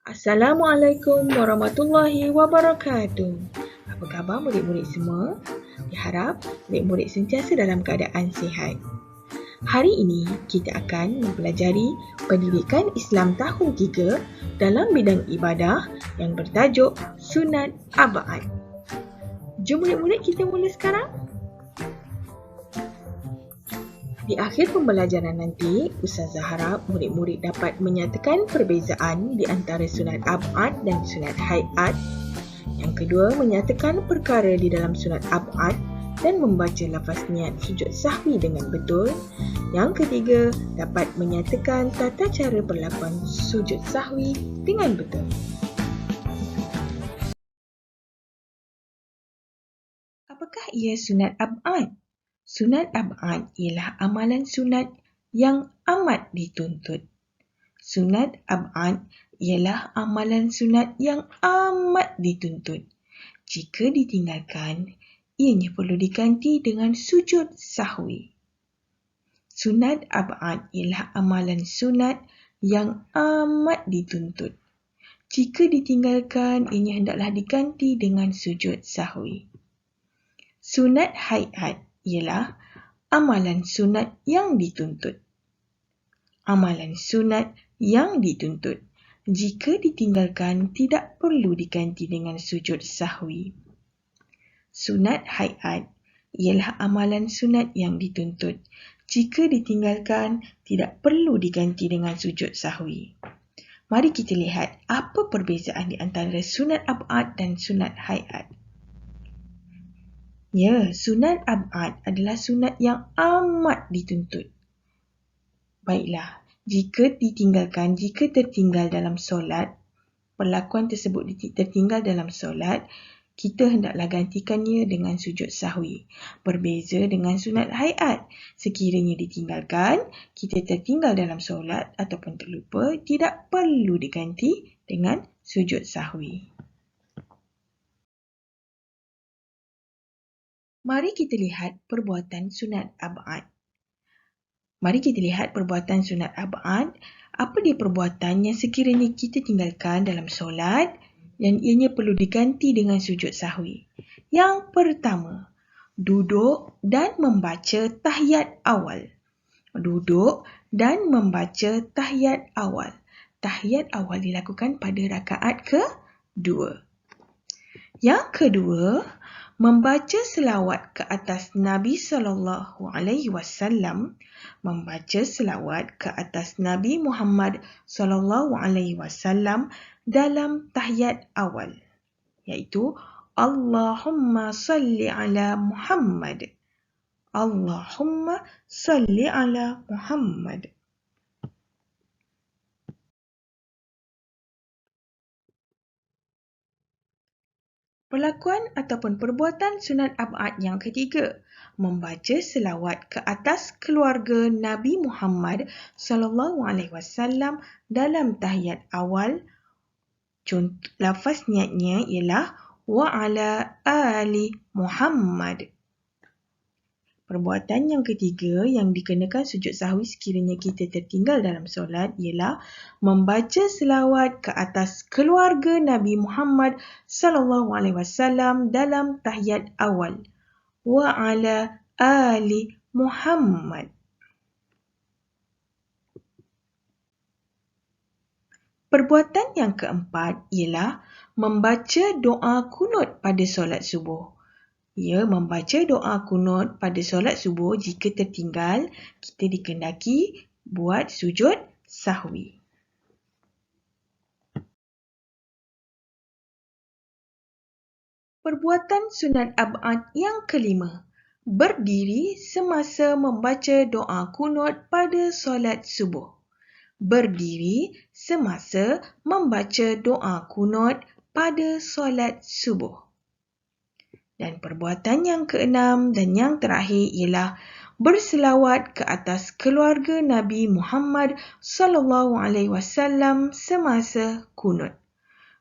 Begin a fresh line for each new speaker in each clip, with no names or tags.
Assalamualaikum warahmatullahi wabarakatuh. Apa khabar murid-murid semua? Diharap murid-murid sentiasa dalam keadaan sihat. Hari ini kita akan mempelajari pendidikan Islam tahun 3 dalam bidang ibadah yang bertajuk Sunat Ab'ad. Jom murid-murid kita mula sekarang. Di akhir pembelajaran nanti, Ustazah harap murid-murid dapat menyatakan perbezaan di antara sunat ab'ad dan sunat hayat. Yang kedua, menyatakan perkara di dalam sunat ab'ad dan membaca lafaz niat sujud sahwi dengan betul. Yang ketiga, dapat menyatakan tata cara perlakuan sujud sahwi dengan betul. Apakah ia sunat ab'ad? Sunat ab'ad ialah amalan sunat yang amat dituntut. Sunat ab'ad ialah amalan sunat yang amat dituntut. Jika ditinggalkan, ianya perlu diganti dengan sujud sahwi. Sunat ab'ad ialah amalan sunat yang amat dituntut. Jika ditinggalkan, ianya hendaklah diganti dengan sujud sahwi. Sunat hayat ialah amalan sunat yang dituntut. Amalan sunat yang dituntut. Jika ditinggalkan, tidak perlu diganti dengan sujud sahwi. Sunat hayat ialah amalan sunat yang dituntut. Jika ditinggalkan, tidak perlu diganti dengan sujud sahwi. Mari kita lihat apa perbezaan di antara sunat ab'ad dan sunat hayat. Ya, sunat ab'ad adalah sunat yang amat dituntut. Baiklah, jika tertinggal dalam solat, perlakuan tersebut tertinggal dalam solat, kita hendaklah gantikannya dengan sujud sahwi. Berbeza dengan sunat hayat. Sekiranya ditinggalkan, kita tertinggal dalam solat ataupun terlupa, tidak perlu diganti dengan sujud sahwi. Mari kita lihat perbuatan sunat ab'ad. Apa dia perbuatan yang sekiranya kita tinggalkan dalam solat dan ianya perlu diganti dengan sujud sahwi. Yang pertama, duduk dan membaca tahiyat awal. Duduk dan membaca tahiyat awal. Tahiyat awal dilakukan pada rakaat kedua. Yang kedua, membaca selawat ke atas Nabi SAW, membaca selawat ke atas Nabi Muhammad SAW dalam tahiyat awal, iaitu Allahumma salli ala Muhammad. Allahumma salli ala Muhammad. Perlakuan ataupun perbuatan sunat ab'ad yang ketiga, membaca selawat ke atas keluarga Nabi Muhammad SAW dalam tahiyat awal. Contoh lafaz niatnya ialah wa ala ali Muhammad. Perbuatan yang ketiga yang dikenakan sujud sahwi sekiranya kita tertinggal dalam solat ialah membaca selawat ke atas keluarga Nabi Muhammad SAW dalam tahiyat awal. Wa ala ali Muhammad. Perbuatan yang keempat ialah membaca doa kunut pada solat subuh. Ya, membaca doa kunut pada solat subuh jika tertinggal, kita dikendaki buat sujud sahwi. Perbuatan sunat ab'ad yang kelima, berdiri semasa membaca doa kunut pada solat subuh. Berdiri semasa membaca doa kunut pada solat subuh. Dan perbuatan yang keenam dan yang terakhir ialah berselawat ke atas keluarga Nabi Muhammad SAW semasa kunut.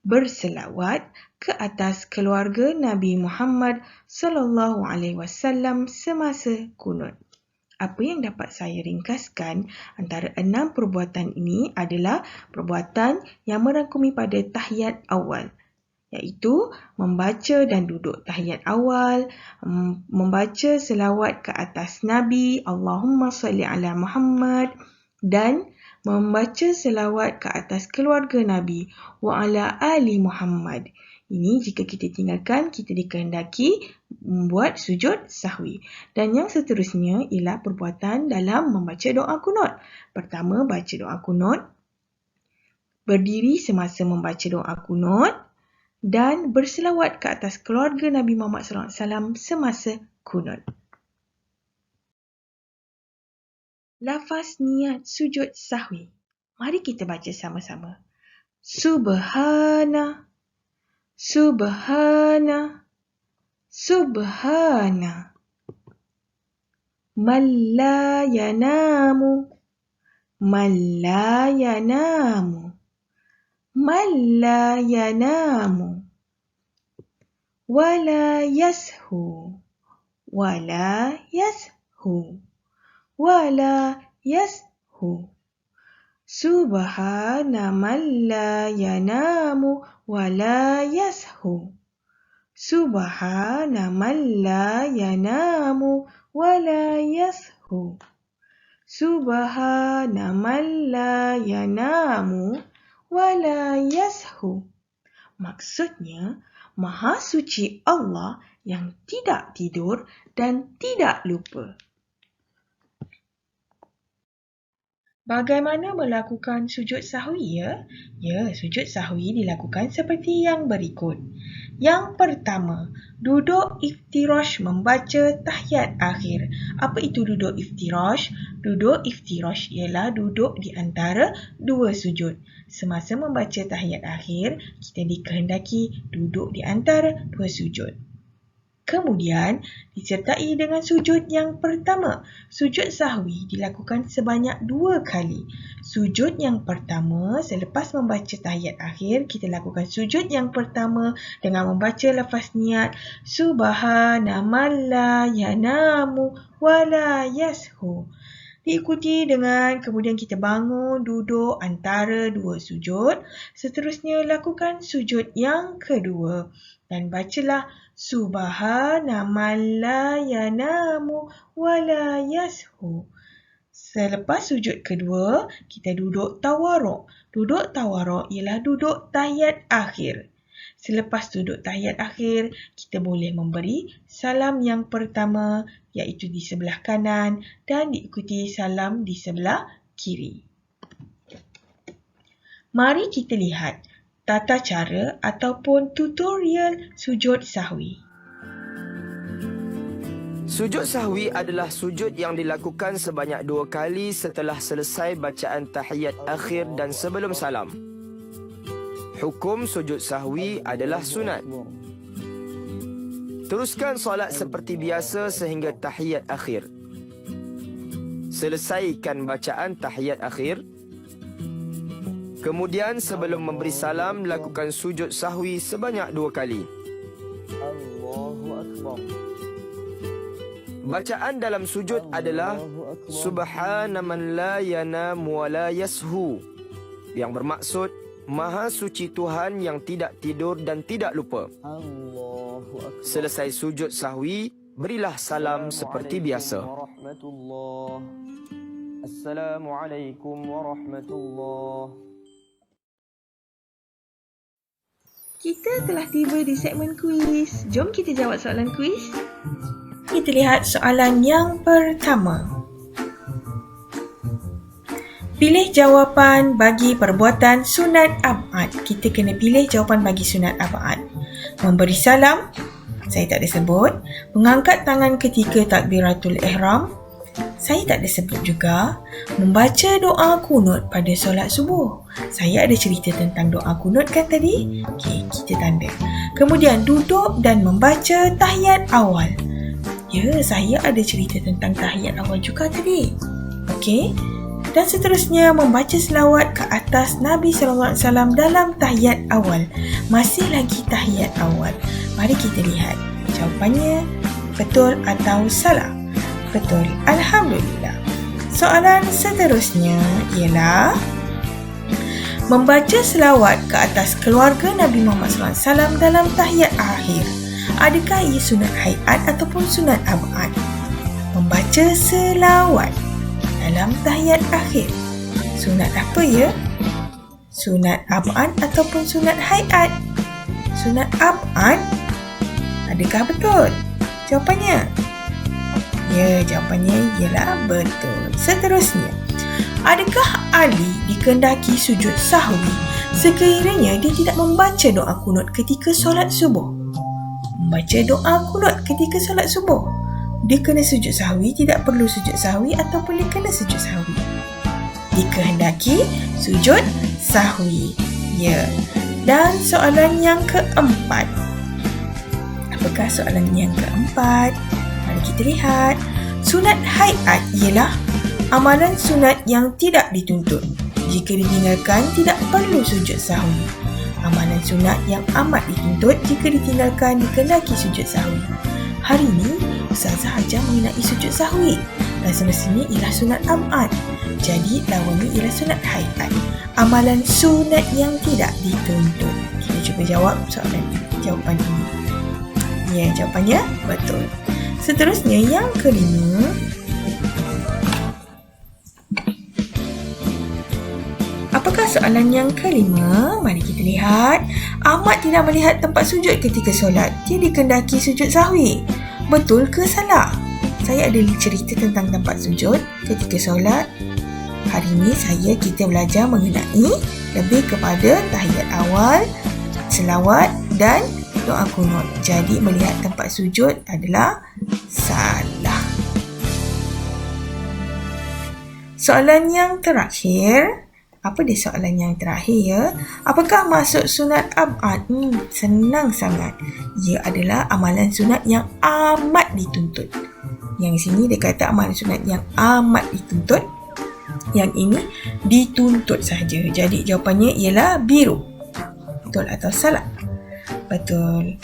Berselawat ke atas keluarga Nabi Muhammad SAW semasa kunut. Apa yang dapat saya ringkaskan antara 6 perbuatan ini adalah perbuatan yang merangkumi pada tahiyat awal, iaitu membaca dan duduk tahiyat awal, membaca selawat ke atas Nabi, Allahumma salli ala Muhammad, dan membaca selawat ke atas keluarga Nabi wa ala ali Muhammad. Ini jika kita tinggalkan, kita dikehendaki membuat sujud sahwi. Dan yang seterusnya ialah perbuatan dalam membaca doa kunut. Pertama, baca doa kunut, berdiri semasa membaca doa kunut, dan berselawat ke atas keluarga Nabi Muhammad SAW semasa kunut. Lafaz niat sujud sahwi. Mari kita baca sama-sama. Subhana, Subhana, Subhana. Man la yanamu, Man la yanamu, Man la yanamu. Wala yashu, Wala yashu, Wala yashu. Subhana man la yanamu wala yashu. Subhana man la yanamu wala yashu. Subhana man la yanamu wala yashu. Maksudnya, Maha Suci Allah yang tidak tidur dan tidak lupa. Bagaimana melakukan sujud sahwi ya? Ya, sujud sahwi dilakukan seperti yang berikut. Yang pertama, duduk iftirash membaca tahiyat akhir. Apa itu duduk iftirash? Duduk iftirash ialah duduk di antara dua sujud. Semasa membaca tahiyat akhir, kita dikehendaki duduk di antara dua sujud. Kemudian, disertai dengan sujud yang pertama. Sujud sahwi dilakukan sebanyak 2 kali. Sujud yang pertama, selepas membaca tahiyat akhir, kita lakukan sujud yang pertama dengan membaca lafaz niat Subhana man la yanamu wa la yashu. Diikuti dengan kemudian kita bangun, duduk antara 2 sujud. Seterusnya, lakukan sujud yang kedua dan bacalah Subhana man la yanamu wa la yashu. Selepas sujud kedua, kita duduk tawaruk. Duduk tawaruk ialah duduk tahiyat akhir. Selepas duduk tahiyat akhir, kita boleh memberi salam yang pertama iaitu di sebelah kanan dan diikuti salam di sebelah kiri. Mari kita lihat tata cara ataupun tutorial sujud sahwi.
Sujud sahwi adalah sujud yang dilakukan sebanyak 2 kali setelah selesai bacaan tahiyat akhir dan sebelum salam. Hukum sujud sahwi adalah sunat. Teruskan solat seperti biasa sehingga tahiyat akhir. Selesaikan bacaan tahiyat akhir. Kemudian sebelum memberi salam, lakukan sujud sahwi sebanyak 2 kali. Allahu Akbar. Bacaan dalam sujud adalah Subhana man la yanamu wa la yashu, yang bermaksud Maha Suci Tuhan yang tidak tidur dan tidak lupa. Selesai sujud sahwi, berilah salam seperti biasa. Assalamualaikum warahmatullahi.
Kita telah tiba di segmen kuis. Jom kita jawab soalan kuis. Kita lihat soalan yang pertama. Pilih jawapan bagi perbuatan sunat ab'ad. Kita kena pilih jawapan bagi sunat ab'ad. Memberi salam, saya tak ada sebut. Mengangkat tangan ketika takbiratul ihram, saya tak ada sebut juga. Membaca doa kunut pada solat subuh, saya ada cerita tentang doa kunut kan tadi? Okey, kita tanda. Kemudian duduk dan membaca tahiyat awal. Ya, saya ada cerita tentang tahiyat awal juga tadi. Okey. Dan seterusnya membaca selawat ke atas Nabi SAW dalam tahiyat awal. Masih lagi tahiyat awal. Mari kita lihat jawapannya betul atau salah. betul. Alhamdulillah. Soalan seterusnya ialah membaca selawat ke atas keluarga Nabi Muhammad SAW dalam tahiyat akhir. Adakah ia sunat haiat ataupun sunat ab'ad? Membaca selawat dalam tahiyat akhir. Sunat apa ya? Sunat ab'ad ataupun sunat haiat? Sunat ab'ad? Adakah betul? Jawapannya? Ya, jawapannya ialah betul. Seterusnya, adakah Ali dikehendaki sujud sahwi sekiranya dia tidak membaca doa kunut ketika solat subuh? Membaca doa kunut ketika solat subuh, dia kena sujud sahwi, tidak perlu sujud sahwi ataupun dia kena sujud sahwi? Dikehendaki sujud sahwi. Ya. Dan soalan yang keempat. Apakah soalan yang keempat? Mari kita lihat. Sunat haiat ialah amalan sunat yang tidak dituntut. Jika ditinggalkan, tidak perlu sujud sahwi. Amalan sunat yang amat dituntut, jika ditinggalkan, dikehendaki sujud sahwi. Hari ini, Ustazah ajar mengenai sujud sahwi. Dan semestinya ialah sunat ab'ad. Jadi, lawannya ialah sunat haiat. Amalan sunat yang tidak dituntut. Kita cuba jawab jawapan ini. Ya, jawapannya betul. Seterusnya, yang kelima. Apakah soalan yang kelima? Mari kita lihat. Ahmad tidak melihat tempat sujud ketika solat. Dia dikehendaki sujud sahwi. Betul ke salah? Saya ada cerita tentang tempat sujud ketika solat. Hari ini kita belajar mengenai lebih kepada tahiyat awal, selawat dan doa kunut. Jadi melihat tempat sujud adalah salah. Soalan yang terakhir. Apa dia soalan yang terakhir ya? Apakah masuk sunat ab'ad? Senang sangat. Ia adalah amalan sunat yang amat dituntut. Yang sini dia kata amalan sunat yang amat dituntut. Yang ini dituntut saja. Jadi jawapannya ialah biru. Betul atau salah? Betul.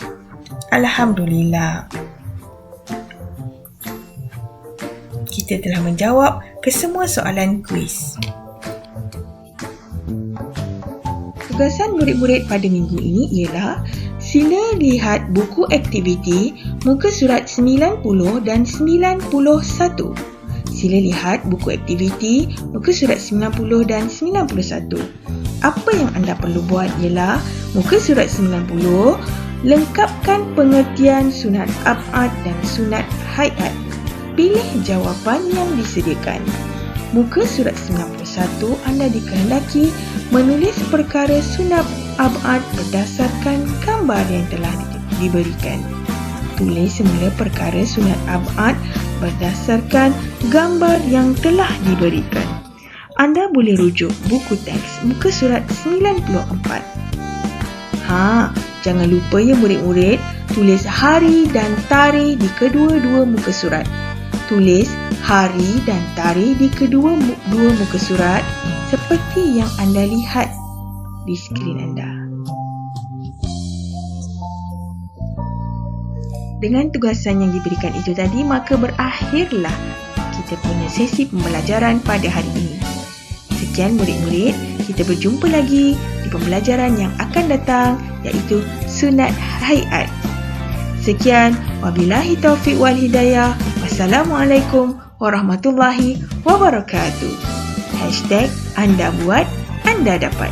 Alhamdulillah. Kita telah menjawab kesemua soalan kuis. Tugasan murid-murid pada minggu ini ialah sila lihat buku aktiviti muka surat 90 dan 91. Sila lihat buku aktiviti muka surat 90 dan 91. Apa yang anda perlu buat ialah muka surat 90, lengkapkan pengertian sunat ab'ad dan sunat haiat. Pilih jawapan yang disediakan. Muka surat 91, anda dikehendaki menulis perkara sunat ab'ad berdasarkan gambar yang telah diberikan. Tulis semula perkara sunat ab'ad berdasarkan gambar yang telah diberikan. Anda boleh rujuk buku teks muka surat 94. Jangan lupa ya murid-murid, tulis hari dan tarikh di kedua-dua muka surat. Tulis hari dan tarikh di kedua-dua muka surat seperti yang anda lihat di skrin anda. Dengan tugasan yang diberikan itu tadi, maka berakhirlah kita punya sesi pembelajaran pada hari ini. Sekian murid-murid, kita berjumpa lagi di pembelajaran yang akan datang, iaitu sunat haiat. Sekian, wabillahi taufiq wal hidayah. Wassalamualaikum warahmatullahi wabarakatuh. #anda buat, anda dapat.